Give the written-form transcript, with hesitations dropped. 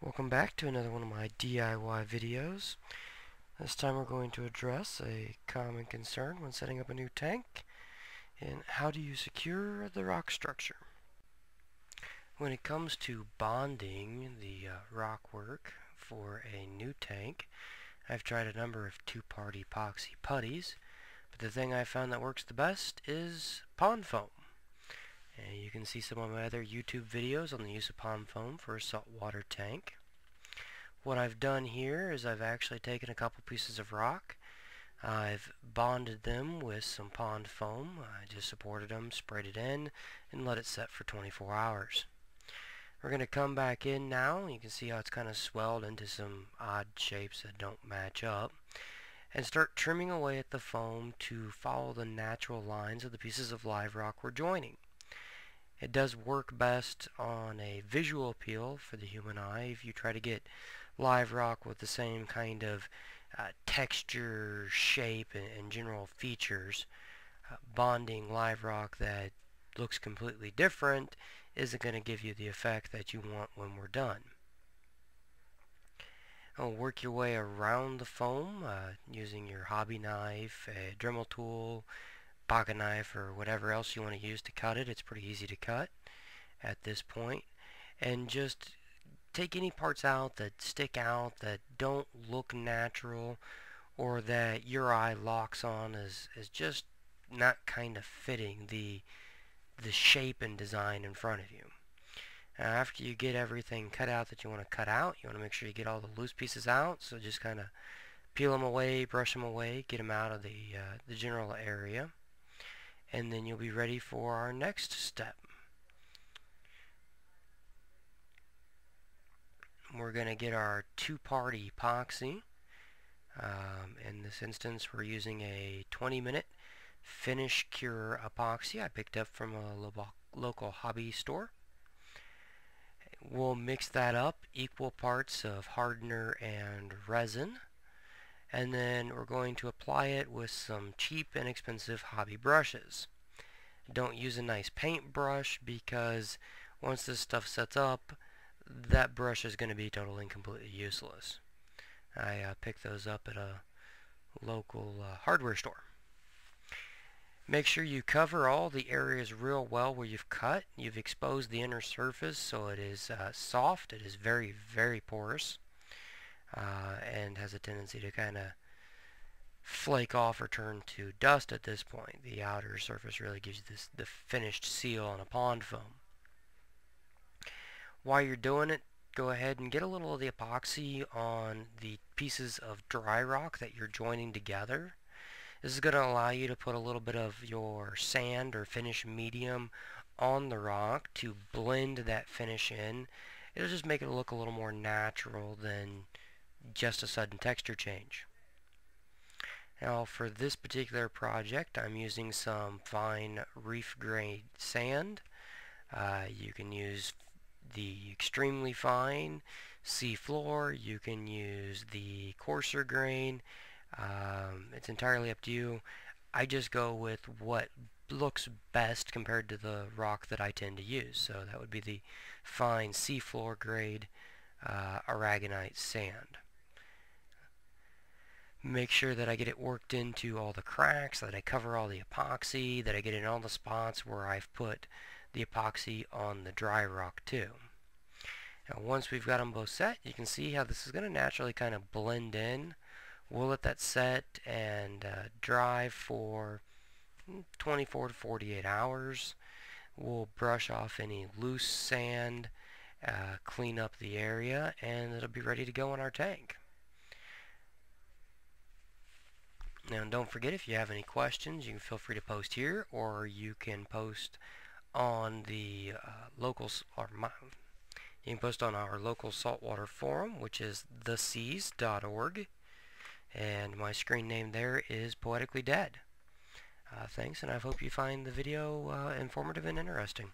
Welcome back to another one of my DIY videos. This time we're going to address a common concern when setting up a new tank, and how do you secure the rock structure. When it comes to bonding the rock work for a new tank, I've tried a number of two-part epoxy putties, but the thing I found that works the best is pond foam. And you can see some of my other YouTube videos on the use of pond foam for a saltwater tank. What I've done here is I've actually taken a couple pieces of rock, I've bonded them with some pond foam, I just supported them, sprayed it in, and let it set for 24 hours. We're going to come back in now. You can see how it's kind of swelled into some odd shapes that don't match up, and start trimming away at the foam to follow the natural lines of the pieces of live rock we're joining. It does work best on a visual appeal for the human eye if you try to get live rock with the same kind of texture, shape, and general features. Bonding live rock that looks completely different isn't going to give you the effect that you want when we're done. Work your way around the foam using your hobby knife, a Dremel tool, pocket knife, or whatever else you want to use to cut it. It's pretty easy to cut at this point. And just take any parts out that stick out, that don't look natural, or that your eye locks on as just not kind of fitting the shape and design in front of you. After you get everything cut out that you want to cut out, you want to make sure you get all the loose pieces out, so just kind of peel them away, brush them away, get them out of the general area, and then you'll be ready for our next step. We're going to get our two-part epoxy. In this instance, we're using a 20-minute finish cure epoxy I picked up from a local hobby store. We'll mix that up, equal parts of hardener and resin, and then we're going to apply it with some cheap, inexpensive hobby brushes. Don't use a nice paintbrush, because once this stuff sets up, that brush is going to be totally and completely useless. I picked those up at a local hardware store. Make sure you cover all the areas real well where you've cut. You've exposed the inner surface so it is soft. It is very, very porous, and has a tendency to kind of flake off or turn to dust at this point. The outer surface really gives you the finished seal on a pond foam. While you're doing it, go ahead and get a little of the epoxy on the pieces of dry rock that you're joining together. This is going to allow you to put a little bit of your sand or finish medium on the rock to blend that finish in. It'll just make it look a little more natural than just a sudden texture change. Now, for this particular project, I'm using some fine reef grade sand. You can use the extremely fine sea floor, you can use the coarser grain. It's entirely up to you. I just go with what looks best compared to the rock that I tend to use. So that would be the fine sea floor grade aragonite sand. Make sure that I get it worked into all the cracks, that I cover all the epoxy, that I get in all the spots where I've put the epoxy on the dry rock too. Now, once we've got them both set, you can see how this is going to naturally kind of blend in. We'll let that set and dry for 24 to 48 hours. We'll brush off any loose sand, clean up the area, and it'll be ready to go in our tank. Now, don't forget, if you have any questions, you can feel free to post here, or you can post on the you can post on our local saltwater forum, which is theseas.org, and my screen name there is Poetically Dead. Thanks, and I hope you find the video informative and interesting.